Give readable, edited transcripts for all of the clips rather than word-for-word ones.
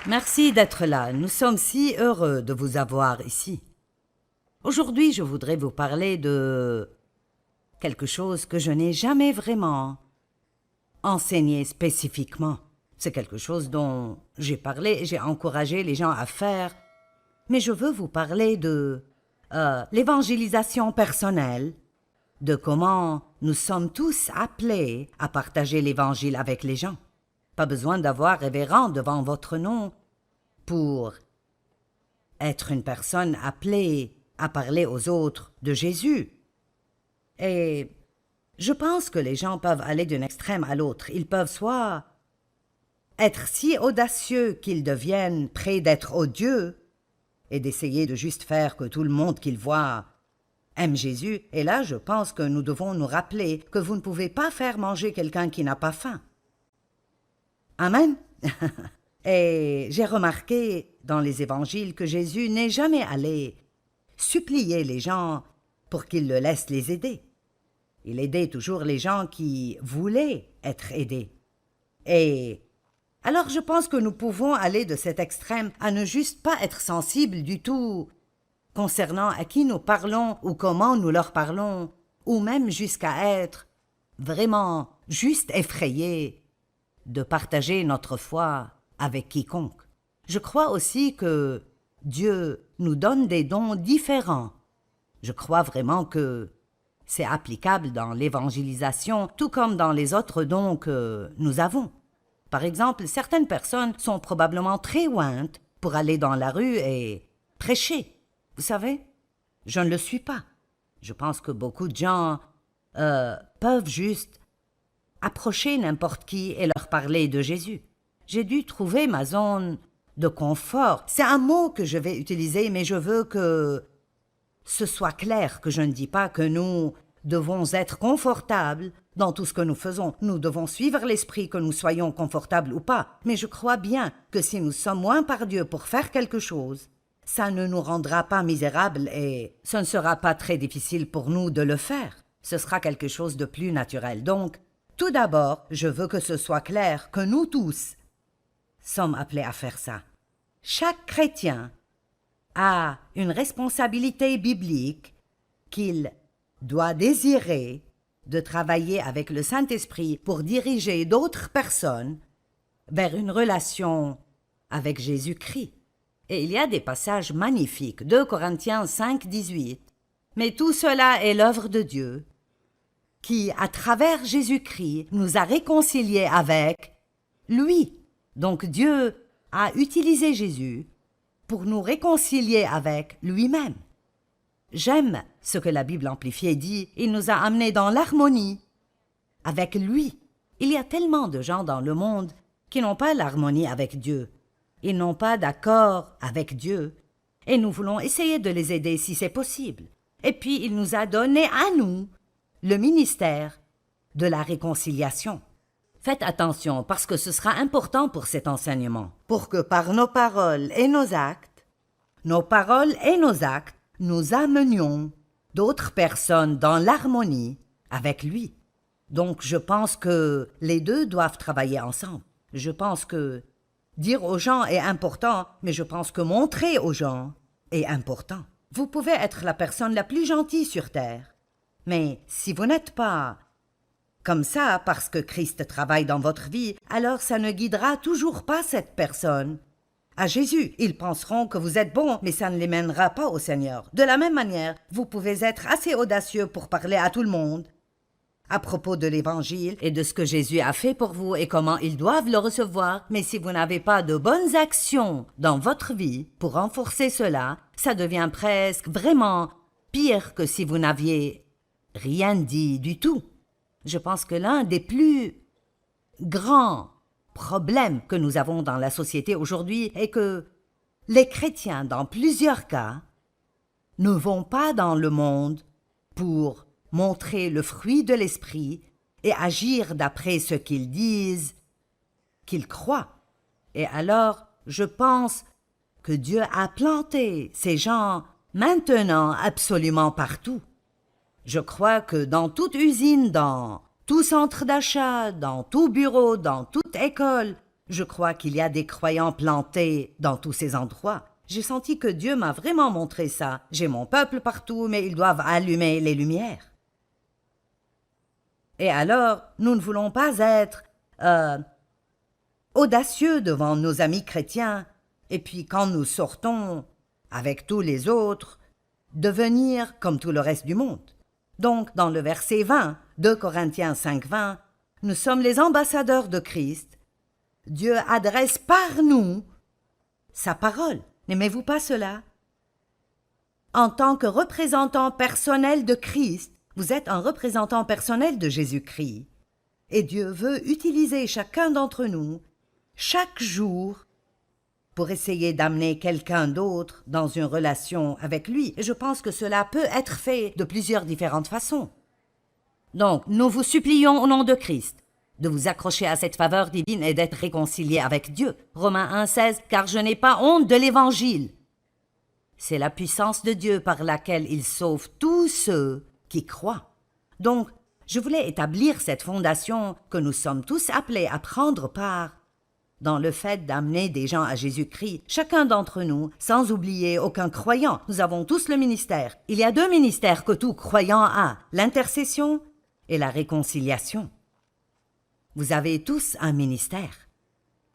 Merci d'être là. Nous sommes si heureux de vous avoir ici. Aujourd'hui, je voudrais vous parler de quelque chose que je n'ai jamais vraiment enseigné spécifiquement. C'est quelque chose dont j'ai parlé et j'ai encouragé les gens à faire. Mais je veux vous parler de l'évangélisation personnelle, de comment nous sommes tous appelés à partager l'Évangile avec les gens. Pas besoin d'avoir révérend devant votre nom pour être une personne appelée à parler aux autres de Jésus. Et je pense que les gens peuvent aller d'un extrême à l'autre. Ils peuvent soit être si audacieux qu'ils deviennent prêts d'être odieux et d'essayer de juste faire que tout le monde qu'ils voient aime Jésus. Et là, je pense que nous devons nous rappeler que vous ne pouvez pas faire manger quelqu'un qui n'a pas faim. Amen. Et j'ai remarqué dans les évangiles que Jésus n'est jamais allé supplier les gens pour qu'ils le laissent les aider. Il aidait toujours les gens qui voulaient être aidés. Et alors je pense que nous pouvons aller de cet extrême à ne juste pas être sensibles du tout concernant à qui nous parlons ou comment nous leur parlons, ou même jusqu'à être vraiment juste effrayés de partager notre foi avec quiconque. Je crois aussi que Dieu nous donne des dons différents. Je crois vraiment que c'est applicable dans l'évangélisation, tout comme dans les autres dons que nous avons. Par exemple, certaines personnes sont probablement très ointes pour aller dans la rue et prêcher. Vous savez, je ne le suis pas. Je pense que beaucoup de gens peuvent juste approcher n'importe qui et leur parler de Jésus. J'ai dû trouver ma zone de confort. C'est un mot que je vais utiliser, mais je veux que ce soit clair, que je ne dis pas que nous devons être confortables dans tout ce que nous faisons. Nous devons suivre l'esprit, que nous soyons confortables ou pas. Mais je crois bien que si nous sommes moins par Dieu pour faire quelque chose, ça ne nous rendra pas misérables et ce ne sera pas très difficile pour nous de le faire. Ce sera quelque chose de plus naturel. Donc, tout d'abord, je veux que ce soit clair que nous tous sommes appelés à faire ça. Chaque chrétien a une responsabilité biblique qu'il doit désirer de travailler avec le Saint-Esprit pour diriger d'autres personnes vers une relation avec Jésus-Christ. Et il y a des passages magnifiques, 2 Corinthiens 5, 18. Mais tout cela est l'œuvre de Dieu, qui, à travers Jésus-Christ, nous a réconciliés avec lui. Donc Dieu a utilisé Jésus pour nous réconcilier avec lui-même. J'aime ce que la Bible amplifiée dit, il nous a amenés dans l'harmonie avec lui. Il y a tellement de gens dans le monde qui n'ont pas l'harmonie avec Dieu. Ils n'ont pas d'accord avec Dieu. Et nous voulons essayer de les aider si c'est possible. Et puis il nous a donné à nous le ministère de la réconciliation. Faites attention parce que ce sera important pour cet enseignement, pour que par nos paroles et nos actes, nous amenions d'autres personnes dans l'harmonie avec lui. Donc je pense que les deux doivent travailler ensemble. Je pense que dire aux gens est important, mais je pense que montrer aux gens est important. Vous pouvez être la personne la plus gentille sur terre, mais si vous n'êtes pas comme ça parce que Christ travaille dans votre vie, alors ça ne guidera toujours pas cette personne à Jésus. Ils penseront que vous êtes bon, mais ça ne les mènera pas au Seigneur. De la même manière, vous pouvez être assez audacieux pour parler à tout le monde à propos de l'Évangile et de ce que Jésus a fait pour vous et comment ils doivent le recevoir, mais si vous n'avez pas de bonnes actions dans votre vie pour renforcer cela, ça devient presque vraiment pire que si vous n'aviez rien dit du tout. Je pense que l'un des plus grands problèmes que nous avons dans la société aujourd'hui est que les chrétiens, dans plusieurs cas, ne vont pas dans le monde pour montrer le fruit de l'esprit et agir d'après ce qu'ils disent, qu'ils croient. Et alors, je pense que Dieu a planté ces gens maintenant absolument partout. Je crois que dans toute usine, dans tout centre d'achat, dans tout bureau, dans toute école, Je crois qu'il y a des croyants plantés dans tous ces endroits. J'ai senti que Dieu m'a vraiment montré ça. J'ai mon peuple partout, mais ils doivent allumer les lumières. Et alors, nous ne voulons pas être audacieux devant nos amis chrétiens, et puis quand nous sortons avec tous les autres, devenir comme tout le reste du monde. Donc, dans le verset 20, 2 Corinthiens 5, 20, nous sommes les ambassadeurs de Christ. Dieu adresse par nous sa parole. N'aimez-vous pas cela? En tant que représentant personnel de Christ, vous êtes un représentant personnel de Jésus-Christ. Et Dieu veut utiliser chacun d'entre nous, chaque jour, pour essayer d'amener quelqu'un d'autre dans une relation avec lui. Et je pense que cela peut être fait de plusieurs différentes façons. Donc, nous vous supplions au nom de Christ de vous accrocher à cette faveur divine et d'être réconciliés avec Dieu. Romains 1,16 « Car je n'ai pas honte de l'Évangile. C'est la puissance de Dieu par laquelle il sauve tous ceux qui croient. » Donc, je voulais établir cette fondation que nous sommes tous appelés à prendre part dans le fait d'amener des gens à Jésus-Christ, chacun d'entre nous, sans oublier aucun croyant. Nous avons tous le ministère. Il y a 2 ministères que tout croyant a, l'intercession et la réconciliation. Vous avez tous un ministère.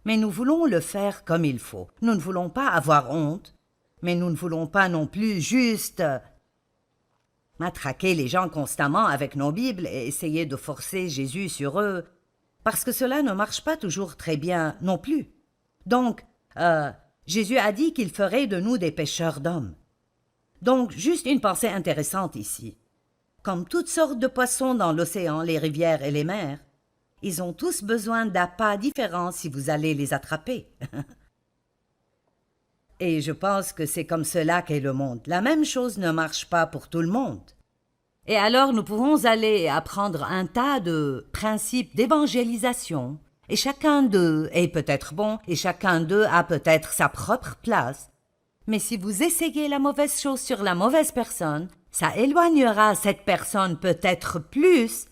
Mais nous voulons le faire comme il faut. Nous ne voulons pas avoir honte, mais nous ne voulons pas non plus juste matraquer les gens constamment avec nos Bibles et essayer de forcer Jésus sur eux, parce que cela ne marche pas toujours très bien non plus. Donc, Jésus a dit qu'il ferait de nous des pêcheurs d'hommes. Donc, juste une pensée intéressante ici. Comme toutes sortes de poissons dans l'océan, les rivières et les mers, ils ont tous besoin d'appâts différents si vous allez les attraper. Et je pense que c'est comme cela qu'est le monde. La même chose ne marche pas pour tout le monde. Et alors nous pouvons aller apprendre un tas de principes d'évangélisation, et chacun d'eux est peut-être bon, et chacun d'eux a peut-être sa propre place. Mais si vous essayez la mauvaise chose sur la mauvaise personne, ça éloignera cette personne peut-être plus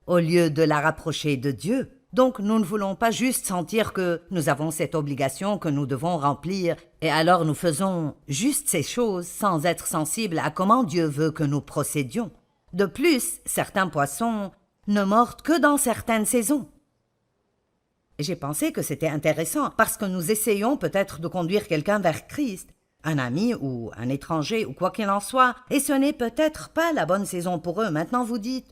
au lieu de la rapprocher de Dieu. Donc nous ne voulons pas juste sentir que nous avons cette obligation que nous devons remplir, et alors nous faisons juste ces choses sans être sensibles à comment Dieu veut que nous procédions. De plus, certains poissons ne mordent que dans certaines saisons. J'ai pensé que c'était intéressant, parce que nous essayons peut-être de conduire quelqu'un vers Christ, un ami ou un étranger ou quoi qu'il en soit, et ce n'est peut-être pas la bonne saison pour eux. Maintenant vous dites,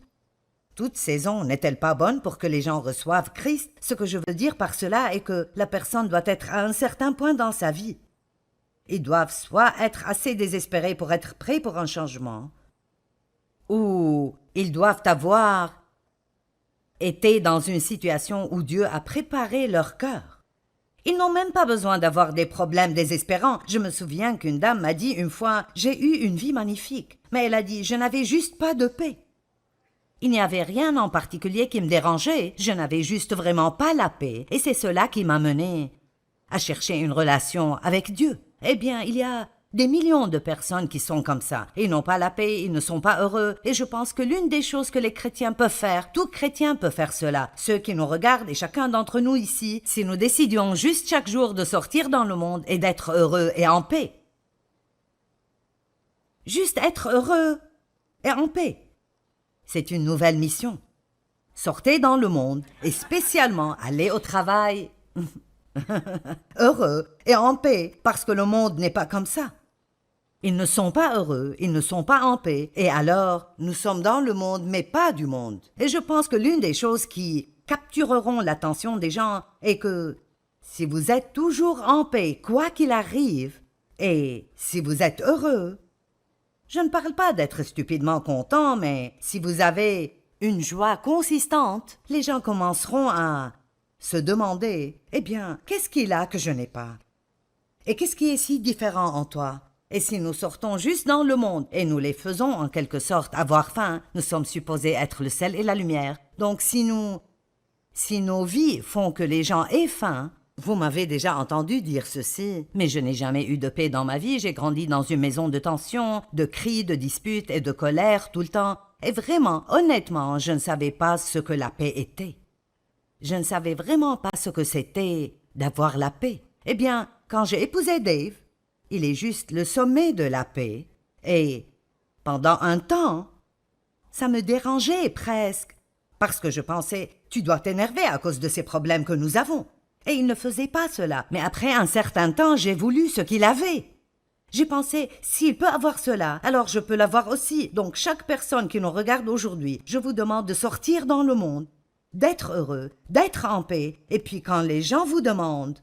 toute saison n'est-elle pas bonne pour que les gens reçoivent Christ? Ce que je veux dire par cela est que la personne doit être à un certain point dans sa vie. Ils doivent soit être assez désespérés pour être prêts pour un changement, ou ils doivent avoir été dans une situation où Dieu a préparé leur cœur. Ils n'ont même pas besoin d'avoir des problèmes désespérants. Je me souviens qu'une dame m'a dit une fois « J'ai eu une vie magnifique », mais elle a dit « Je n'avais juste pas de paix ». Il n'y avait rien en particulier qui me dérangeait, je n'avais juste vraiment pas la paix, et c'est cela qui m'a mené à chercher une relation avec Dieu. Eh bien, il y a des millions de personnes qui sont comme ça. Ils n'ont pas la paix, ils ne sont pas heureux, et je pense que l'une des choses que les chrétiens peuvent faire, tout chrétien peut faire cela, ceux qui nous regardent et chacun d'entre nous ici, si nous décidions juste chaque jour de sortir dans le monde et d'être heureux et en paix. Juste être heureux et en paix. C'est une nouvelle mission. Sortez dans le monde et spécialement allez au travail heureux et en paix, parce que le monde n'est pas comme ça. Ils ne sont pas heureux, ils ne sont pas en paix, et alors nous sommes dans le monde mais pas du monde. Et je pense que l'une des choses qui captureront l'attention des gens est que si vous êtes toujours en paix, quoi qu'il arrive, et si vous êtes heureux, je ne parle pas d'être stupidement content, mais si vous avez une joie consistante, les gens commenceront à se demander « Eh bien, qu'est-ce qu'il a que je n'ai pas? Et qu'est-ce qui est si différent en toi ?» Et si nous sortons juste dans le monde et nous les faisons en quelque sorte avoir faim, nous sommes supposés être le sel et la lumière. Donc si nos vies font que les gens aient faim, vous m'avez déjà entendu dire ceci, mais je n'ai jamais eu de paix dans ma vie. J'ai grandi dans une maison de tension, de cris, de disputes et de colère tout le temps. Et vraiment, honnêtement, je ne savais pas ce que la paix était. Je ne savais vraiment pas ce que c'était d'avoir la paix. Eh bien, quand j'ai épousé Dave, il est juste le sommet de la paix. Et pendant un temps, ça me dérangeait presque, parce que je pensais, tu dois t'énerver à cause de ces problèmes que nous avons. Et il ne faisait pas cela. Mais après un certain temps, j'ai voulu ce qu'il avait. J'ai pensé, s'il peut avoir cela, alors je peux l'avoir aussi. Donc chaque personne qui nous regarde aujourd'hui, je vous demande de sortir dans le monde, d'être heureux, d'être en paix. Et puis quand les gens vous demandent,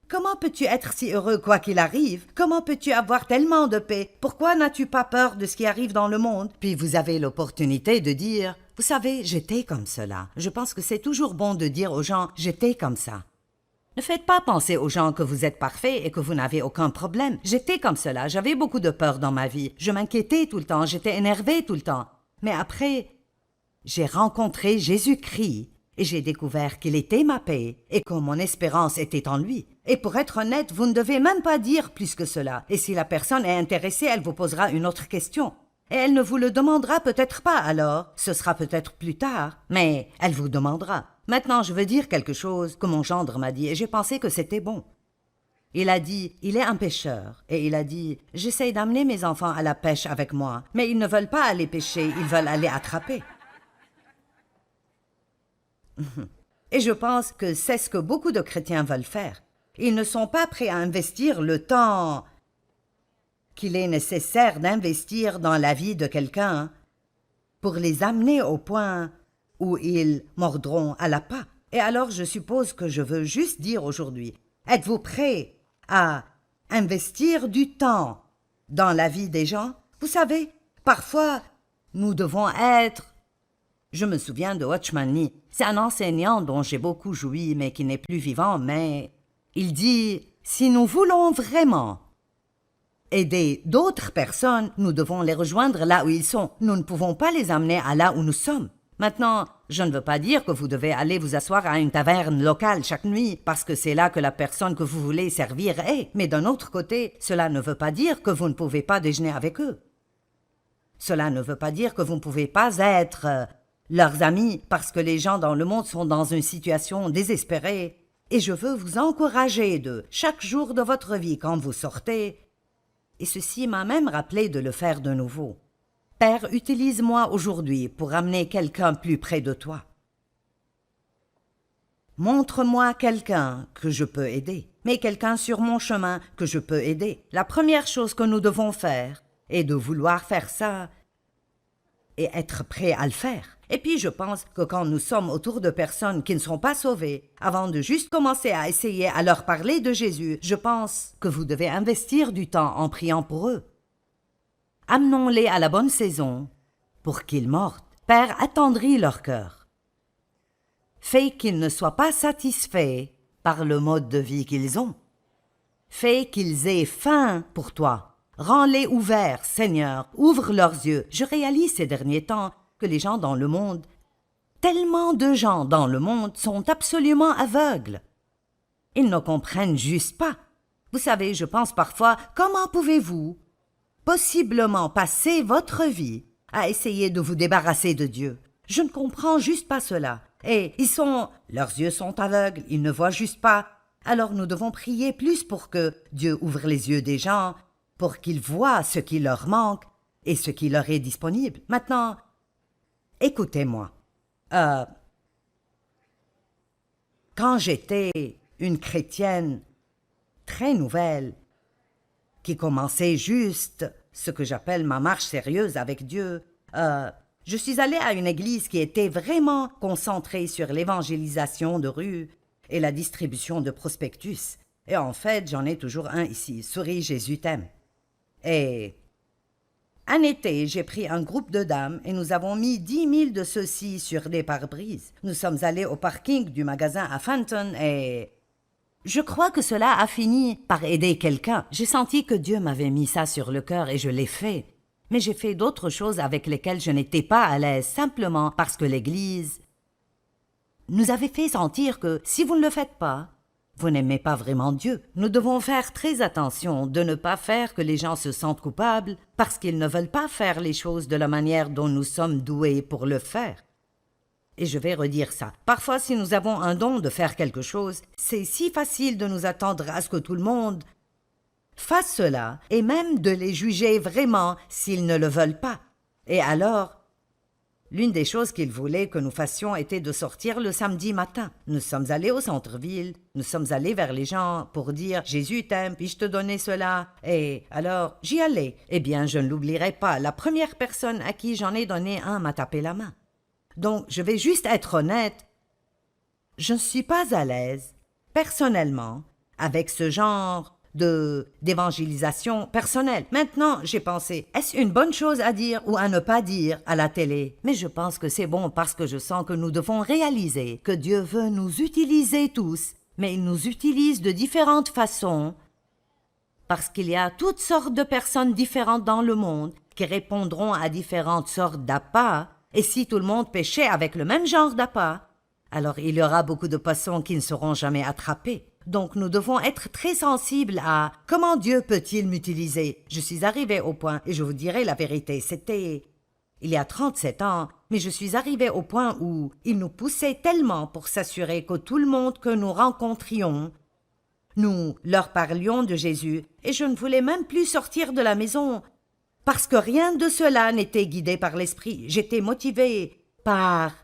comment peux-tu être si heureux quoi qu'il arrive? Comment peux-tu avoir tellement de paix? Pourquoi n'as-tu pas peur de ce qui arrive dans le monde? Puis vous avez l'opportunité de dire, vous savez, j'étais comme cela. Je pense que c'est toujours bon de dire aux gens, j'étais comme ça. Ne faites pas penser aux gens que vous êtes parfaits et que vous n'avez aucun problème. J'étais comme cela, j'avais beaucoup de peur dans ma vie. Je m'inquiétais tout le temps, j'étais énervée tout le temps. Mais après, j'ai rencontré Jésus-Christ et j'ai découvert qu'il était ma paix et que mon espérance était en lui. Et pour être honnête, vous ne devez même pas dire plus que cela. Et si la personne est intéressée, elle vous posera une autre question. Et elle ne vous le demandera peut-être pas alors, ce sera peut-être plus tard, mais elle vous demandera. Maintenant, je veux dire quelque chose que mon gendre m'a dit et j'ai pensé que c'était bon. Il a dit, il est un pêcheur, et il a dit, j'essaye d'amener mes enfants à la pêche avec moi, mais ils ne veulent pas aller pêcher, ils veulent aller attraper. Et je pense que c'est ce que beaucoup de chrétiens veulent faire. Ils ne sont pas prêts à investir le temps qu'il est nécessaire d'investir dans la vie de quelqu'un pour les amener au point où ils mordront à l'appât. Et alors je suppose que je veux juste dire aujourd'hui, êtes-vous prêts à investir du temps dans la vie des gens? Vous savez, parfois, nous devons être... Je me souviens de Watchman Nee. C'est un enseignant dont j'ai beaucoup joui, mais qui n'est plus vivant, mais il dit, si nous voulons vraiment aider d'autres personnes, nous devons les rejoindre là où ils sont. Nous ne pouvons pas les amener à là où nous sommes. Maintenant, je ne veux pas dire que vous devez aller vous asseoir à une taverne locale chaque nuit parce que c'est là que la personne que vous voulez servir est. Mais d'un autre côté, cela ne veut pas dire que vous ne pouvez pas déjeuner avec eux. Cela ne veut pas dire que vous ne pouvez pas être leurs amis parce que les gens dans le monde sont dans une situation désespérée. Et je veux vous encourager de, chaque jour de votre vie quand vous sortez, et ceci m'a même rappelé de le faire de nouveau. Père, utilise-moi aujourd'hui pour amener quelqu'un plus près de toi. Montre-moi quelqu'un que je peux aider, mais quelqu'un sur mon chemin que je peux aider. La première chose que nous devons faire est de vouloir faire ça et être prêt à le faire. Et puis je pense que quand nous sommes autour de personnes qui ne sont pas sauvées, avant de juste commencer à essayer à leur parler de Jésus, je pense que vous devez investir du temps en priant pour eux. Amenons-les à la bonne saison pour qu'ils mordent. Père, attendris leur cœur. Fais qu'ils ne soient pas satisfaits par le mode de vie qu'ils ont. Fais qu'ils aient faim pour toi. Rends-les ouverts, Seigneur, ouvre leurs yeux. Je réalise ces derniers temps que les gens dans le monde, tellement de gens dans le monde sont absolument aveugles. Ils ne comprennent juste pas. Vous savez, je pense parfois, comment pouvez-vous possiblement passer votre vie à essayer de vous débarrasser de Dieu? Je ne comprends juste pas cela. Et leurs yeux sont aveugles, ils ne voient juste pas. Alors nous devons prier plus pour que Dieu ouvre les yeux des gens, pour qu'ils voient ce qui leur manque et ce qui leur est disponible. Maintenant, écoutez-moi. Quand j'étais une chrétienne très nouvelle, qui commençait juste ce que j'appelle ma marche sérieuse avec Dieu, je suis allée à une église qui était vraiment concentrée sur l'évangélisation de rue et la distribution de prospectus. Et en fait, j'en ai toujours un ici, Souris, Jésus t'aime. Et un été, j'ai pris un groupe de dames et nous avons mis 10 000 de ceux-ci sur des pare-brises. Nous sommes allés au parking du magasin à Fenton et je crois que cela a fini par aider quelqu'un. J'ai senti que Dieu m'avait mis ça sur le cœur et je l'ai fait. Mais j'ai fait d'autres choses avec lesquelles je n'étais pas à l'aise, simplement parce que l'Église nous avait fait sentir que si vous ne le faites pas, vous n'aimez pas vraiment Dieu. Nous devons faire très attention de ne pas faire que les gens se sentent coupables parce qu'ils ne veulent pas faire les choses de la manière dont nous sommes doués pour le faire. Et je vais redire ça. Parfois, si nous avons un don de faire quelque chose, c'est si facile de nous attendre à ce que tout le monde fasse cela, et même de les juger vraiment s'ils ne le veulent pas. Et alors, l'une des choses qu'il voulait que nous fassions était de sortir le samedi matin. Nous sommes allés au centre-ville, nous sommes allés vers les gens pour dire « Jésus t'aime, puis-je te donner cela ?» Et alors, j'y allais. Eh bien, je ne l'oublierai pas, la première personne à qui j'en ai donné un m'a tapé la main. Donc, je vais juste être honnête, je ne suis pas à l'aise, personnellement, avec ce genre d'évangélisation personnelle. Maintenant, j'ai pensé, est-ce une bonne chose à dire ou à ne pas dire à la télé? Mais je pense que c'est bon parce que je sens que nous devons réaliser que Dieu veut nous utiliser tous, mais il nous utilise de différentes façons parce qu'il y a toutes sortes de personnes différentes dans le monde qui répondront à différentes sortes d'appâts. Et si tout le monde pêchait avec le même genre d'appât, alors il y aura beaucoup de poissons qui ne seront jamais attrapés. Donc nous devons être très sensibles à comment Dieu peut-il m'utiliser. Je suis arrivée au point, et je vous dirai la vérité, c'était il y a 37 ans, mais je suis arrivée au point où il nous poussait tellement pour s'assurer que tout le monde que nous rencontrions, nous leur parlions de Jésus, et je ne voulais même plus sortir de la maison. Parce que rien de cela n'était guidé par l'esprit. J'étais motivée par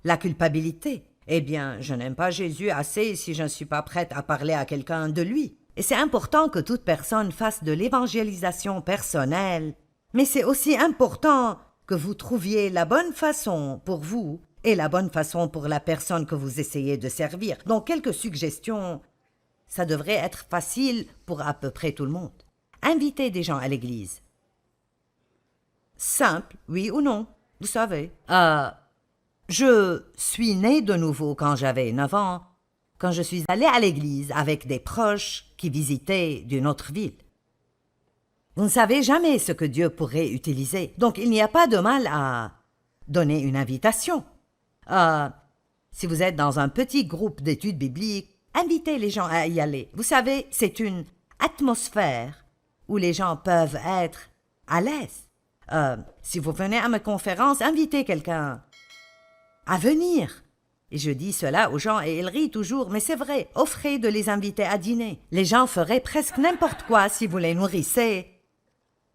la culpabilité. Eh bien, je n'aime pas Jésus assez si je ne suis pas prête à parler à quelqu'un de lui. Et c'est important que toute personne fasse de l'évangélisation personnelle. Mais c'est aussi important que vous trouviez la bonne façon pour vous et la bonne façon pour la personne que vous essayez de servir. Donc, quelques suggestions. Ça devrait être facile pour à peu près tout le monde. Invitez des gens à l'église. Simple, oui ou non, vous savez. Je suis née de nouveau quand j'avais 9 ans, quand je suis allée à l'église avec des proches qui visitaient d'une autre ville. Vous ne savez jamais ce que Dieu pourrait utiliser, donc il n'y a pas de mal à donner une invitation. Si vous êtes dans un petit groupe d'études bibliques, invitez les gens à y aller. Vous savez, c'est une atmosphère où les gens peuvent être à l'aise. Si vous venez à ma conférence, invitez quelqu'un à venir. Et je dis cela aux gens et ils rient toujours, mais c'est vrai, offrez de les inviter à dîner. Les gens feraient presque n'importe quoi si vous les nourrissez.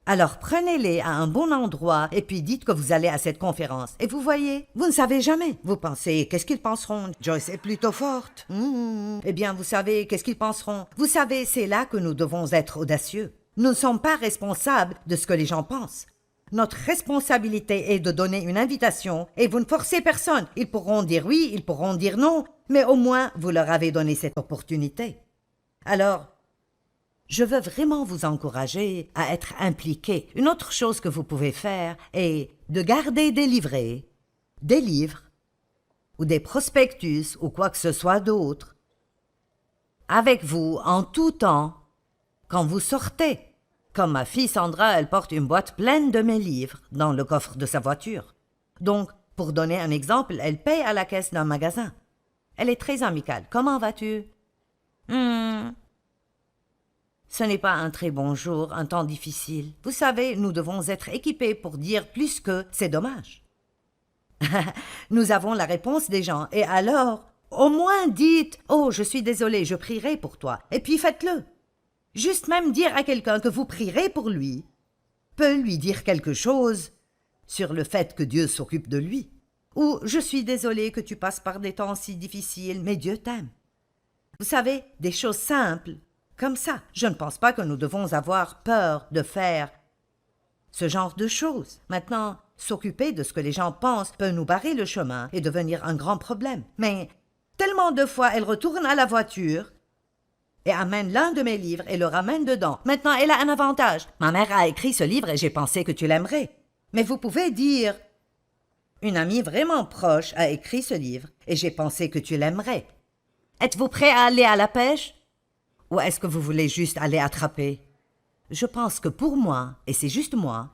Alors prenez-les à un bon endroit et puis dites que vous allez à cette conférence. Et vous voyez, vous ne savez jamais. Vous pensez, qu'est-ce qu'ils penseront? Joyce est plutôt forte. Eh bien, vous savez, qu'est-ce qu'ils penseront? Vous savez, c'est là que nous devons être audacieux. Nous ne sommes pas responsables de ce que les gens pensent. Notre responsabilité est de donner une invitation et vous ne forcez personne. Ils pourront dire oui, ils pourront dire non, mais au moins vous leur avez donné cette opportunité. Alors, je veux vraiment vous encourager à être impliqués. Une autre chose que vous pouvez faire est de garder des livrets, des livres ou des prospectus ou quoi que ce soit d'autre avec vous en tout temps quand vous sortez. Comme ma fille Sandra, elle porte une boîte pleine de mes livres dans le coffre de sa voiture. Donc, pour donner un exemple, elle paye à la caisse d'un magasin. Elle est très amicale. Comment vas-tu? Ce n'est pas un très bon jour, un temps difficile. Vous savez, nous devons être équipés pour dire plus que c'est dommage. Nous avons la réponse des gens. Et alors, au moins dites « Oh, je suis désolée, je prierai pour toi. » Et puis faites-le. Juste même dire à quelqu'un que vous prierez pour lui peut lui dire quelque chose sur le fait que Dieu s'occupe de lui. Ou « Je suis désolé que tu passes par des temps si difficiles, mais Dieu t'aime. » Vous savez, des choses simples comme ça. Je ne pense pas que nous devons avoir peur de faire ce genre de choses. Maintenant, s'occuper de ce que les gens pensent peut nous barrer le chemin et devenir un grand problème. Mais tellement de fois, elle retourne à la voiture et amène l'un de mes livres et le ramène dedans. Maintenant, elle a un avantage. Ma mère a écrit ce livre et j'ai pensé que tu l'aimerais. Mais vous pouvez dire, une amie vraiment proche a écrit ce livre et j'ai pensé que tu l'aimerais. Êtes-vous prêt à aller à la pêche? Ou est-ce que vous voulez juste aller attraper? Je pense que pour moi, et c'est juste moi,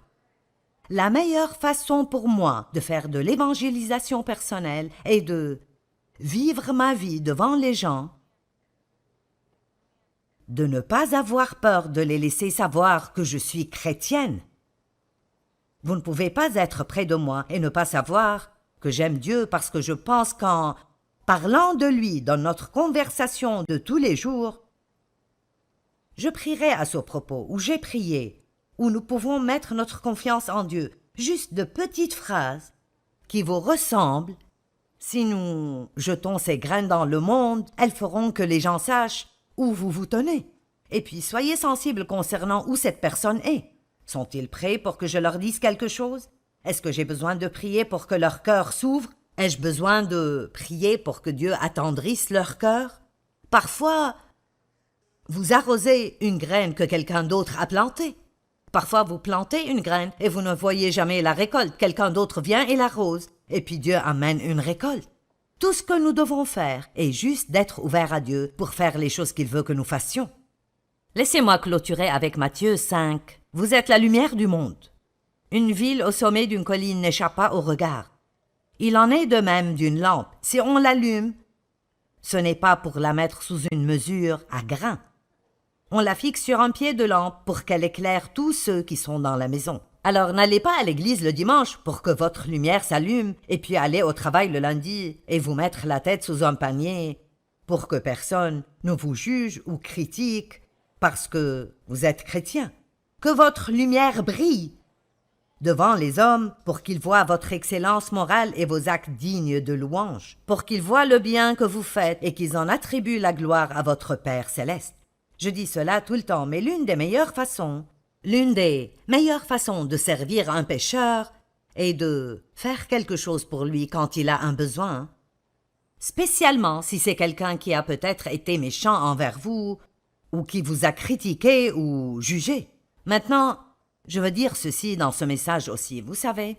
la meilleure façon pour moi de faire de l'évangélisation personnelle est de vivre ma vie devant les gens, de ne pas avoir peur de les laisser savoir que je suis chrétienne. Vous ne pouvez pas être près de moi et ne pas savoir que j'aime Dieu parce que je pense qu'en parlant de lui dans notre conversation de tous les jours, je prierai à ce propos, ou j'ai prié, où nous pouvons mettre notre confiance en Dieu, juste de petites phrases qui vous ressemblent. Si nous jetons ces graines dans le monde, elles feront que les gens sachent où vous vous tenez. Et puis soyez sensibles concernant où cette personne est. Sont-ils prêts pour que je leur dise quelque chose? Est-ce que j'ai besoin de prier pour que leur cœur s'ouvre? Ai-je besoin de prier pour que Dieu attendrisse leur cœur? Parfois, vous arrosez une graine que quelqu'un d'autre a plantée. Parfois, vous plantez une graine et vous ne voyez jamais la récolte. Quelqu'un d'autre vient et l'arrose, et puis Dieu amène une récolte. Tout ce que nous devons faire est juste d'être ouverts à Dieu pour faire les choses qu'il veut que nous fassions. Laissez-moi clôturer avec Matthieu 5. Vous êtes la lumière du monde. Une ville au sommet d'une colline n'échappe pas au regard. Il en est de même d'une lampe. Si on l'allume, ce n'est pas pour la mettre sous une mesure à grains. On la fixe sur un pied de lampe pour qu'elle éclaire tous ceux qui sont dans la maison. Alors n'allez pas à l'église le dimanche pour que votre lumière s'allume et puis allez au travail le lundi et vous mettre la tête sous un panier pour que personne ne vous juge ou critique parce que vous êtes chrétien. Que votre lumière brille devant les hommes pour qu'ils voient votre excellence morale et vos actes dignes de louange, pour qu'ils voient le bien que vous faites et qu'ils en attribuent la gloire à votre Père céleste. Je dis cela tout le temps, mais l'une des meilleures façons de servir un pécheur est de faire quelque chose pour lui quand il a un besoin, spécialement si c'est quelqu'un qui a peut-être été méchant envers vous ou qui vous a critiqué ou jugé. Maintenant, je veux dire ceci dans ce message aussi, vous savez.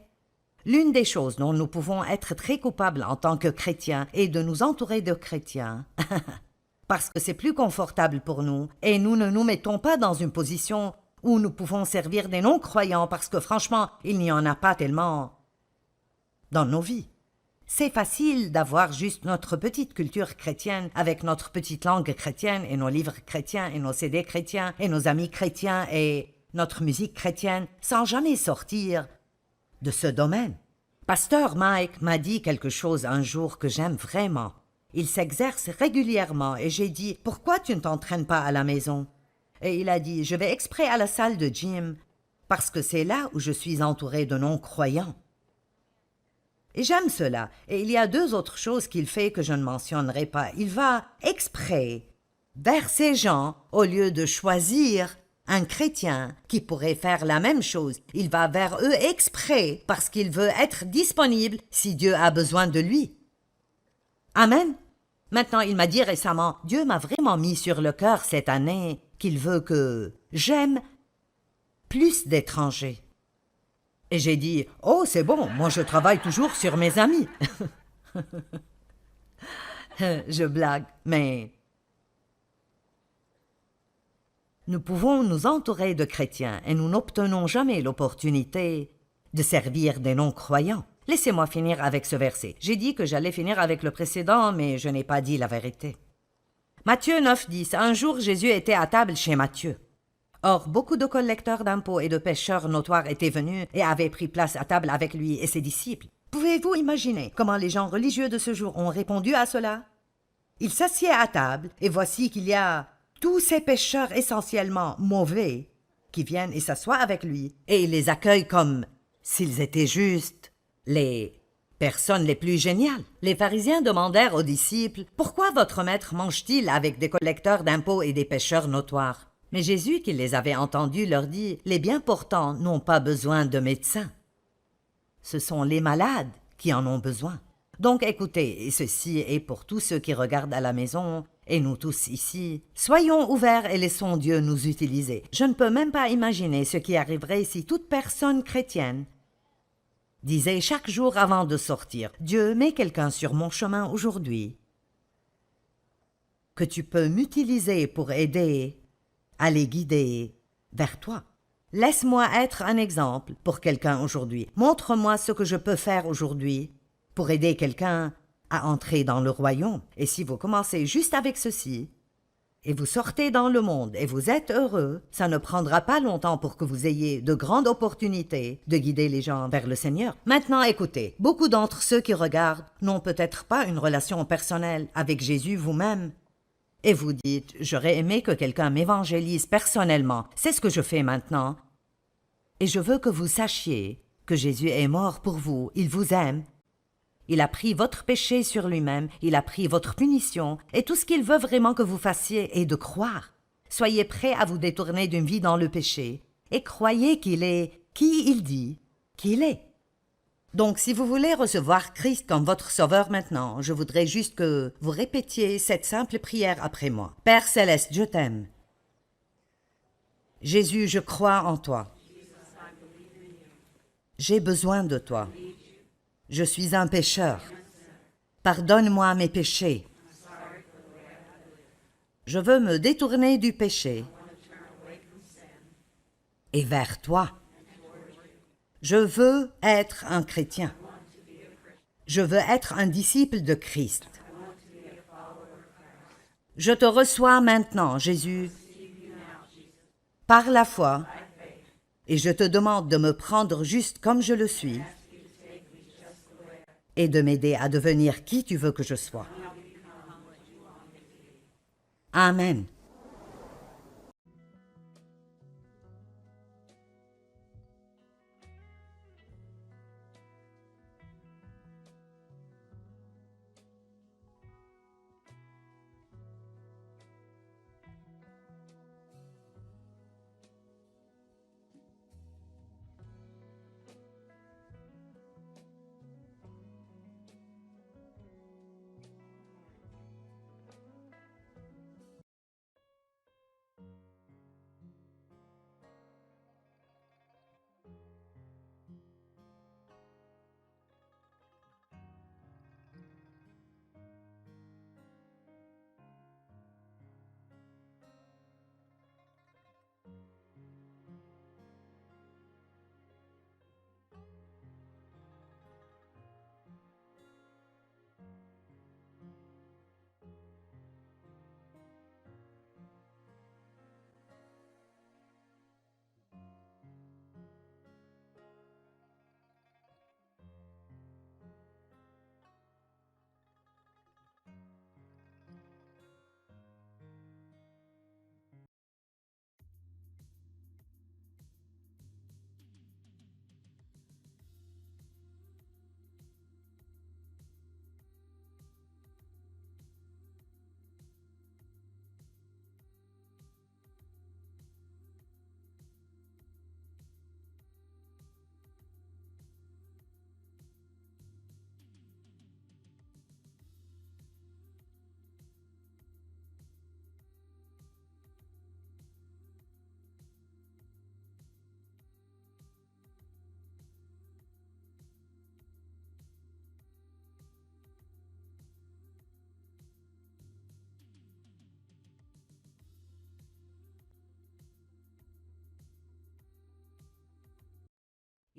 L'une des choses dont nous pouvons être très coupables en tant que chrétiens est de nous entourer de chrétiens. Parce que c'est plus confortable pour nous et nous ne nous mettons pas dans une position où nous pouvons servir des non-croyants parce que franchement, il n'y en a pas tellement dans nos vies. C'est facile d'avoir juste notre petite culture chrétienne avec notre petite langue chrétienne et nos livres chrétiens et nos CD chrétiens et nos amis chrétiens et notre musique chrétienne sans jamais sortir de ce domaine. Pasteur Mike m'a dit quelque chose un jour que j'aime vraiment. Il s'exerce régulièrement et j'ai dit « Pourquoi tu ne t'entraînes pas à la maison ?» Et il a dit « Je vais exprès à la salle de gym parce que c'est là où je suis entouré de non-croyants. » Et j'aime cela. Et il y a deux autres choses qu'il fait que je ne mentionnerai pas. Il va exprès vers ces gens au lieu de choisir un chrétien qui pourrait faire la même chose. Il va vers eux exprès parce qu'il veut être disponible si Dieu a besoin de lui. Amen. Maintenant, il m'a dit récemment, Dieu m'a vraiment mis sur le cœur cette année qu'il veut que j'aime plus d'étrangers. Et j'ai dit, oh, c'est bon, moi je travaille toujours sur mes amis. Je blague, mais nous pouvons nous entourer de chrétiens et nous n'obtenons jamais l'opportunité de servir des non-croyants. Laissez-moi finir avec ce verset. J'ai dit que j'allais finir avec le précédent, mais je n'ai pas dit la vérité. Matthieu 9,10. Un jour, Jésus était à table chez Matthieu. Or, beaucoup de collecteurs d'impôts et de pêcheurs notoires étaient venus et avaient pris place à table avec lui et ses disciples. Pouvez-vous imaginer comment les gens religieux de ce jour ont répondu à cela? Il s'assied à table, et voici qu'il y a tous ces pêcheurs essentiellement mauvais qui viennent et s'assoient avec lui, et il les accueille comme s'ils étaient juste les personnes les plus géniales. Les pharisiens demandèrent aux disciples « Pourquoi votre maître mange-t-il avec des collecteurs d'impôts et des pêcheurs notoires ?» Mais Jésus, qui les avait entendus, leur dit « Les bien portants n'ont pas besoin de médecins. Ce sont les malades qui en ont besoin. » Donc écoutez, et ceci est pour tous ceux qui regardent à la maison, et nous tous ici, soyons ouverts et laissons Dieu nous utiliser. Je ne peux même pas imaginer ce qui arriverait si toute personne chrétienne disait chaque jour avant de sortir « Dieu, mets quelqu'un sur mon chemin aujourd'hui que tu peux m'utiliser pour aider à les guider vers toi. Laisse-moi être un exemple pour quelqu'un aujourd'hui. Montre-moi ce que je peux faire aujourd'hui pour aider quelqu'un à entrer dans le royaume. » Et si vous commencez juste avec ceci, et vous sortez dans le monde et vous êtes heureux, ça ne prendra pas longtemps pour que vous ayez de grandes opportunités de guider les gens vers le Seigneur. Maintenant, écoutez, beaucoup d'entre ceux qui regardent n'ont peut-être pas une relation personnelle avec Jésus vous-même. Et vous dites, j'aurais aimé que quelqu'un m'évangélise personnellement. C'est ce que je fais maintenant. Et je veux que vous sachiez que Jésus est mort pour vous, il vous aime. Il a pris votre péché sur lui-même, il a pris votre punition, et tout ce qu'il veut vraiment que vous fassiez est de croire. Soyez prêts à vous détourner d'une vie dans le péché, et croyez qu'il est qui il dit qu'il est. Donc, si vous voulez recevoir Christ comme votre sauveur maintenant, je voudrais juste que vous répétiez cette simple prière après moi. Père céleste, je t'aime. Jésus, je crois en toi. J'ai besoin de toi. Je suis un pécheur. Pardonne-moi mes péchés. Je veux me détourner du péché et vers toi. Je veux être un chrétien. Je veux être un disciple de Christ. Je te reçois maintenant, Jésus, par la foi, et je te demande de me prendre juste comme je le suis et de m'aider à devenir qui tu veux que je sois. Amen.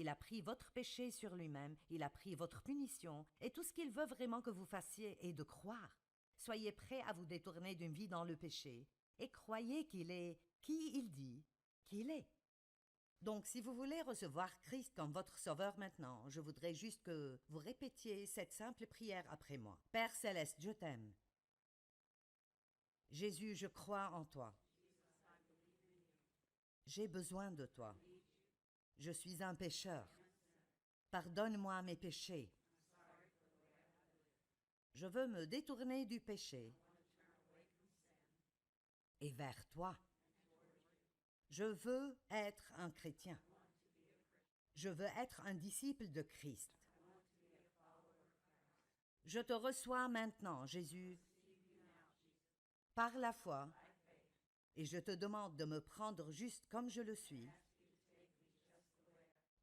Il a pris votre péché sur lui-même, il a pris votre punition, et tout ce qu'il veut vraiment que vous fassiez est de croire. Soyez prêts à vous détourner d'une vie dans le péché, et croyez qu'il est qui il dit qu'il est. Donc, si vous voulez recevoir Christ comme votre sauveur maintenant, je voudrais juste que vous répétiez cette simple prière après moi. Père céleste, je t'aime. Jésus, je crois en toi. J'ai besoin de toi. Je suis un pécheur. Pardonne-moi mes péchés. Je veux me détourner du péché et vers toi. Je veux être un chrétien. Je veux être un disciple de Christ. Je te reçois maintenant, Jésus, par la foi, et je te demande de me prendre juste comme je le suis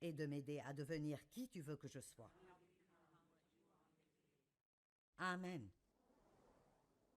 et de m'aider à devenir qui tu veux que je sois. Amen.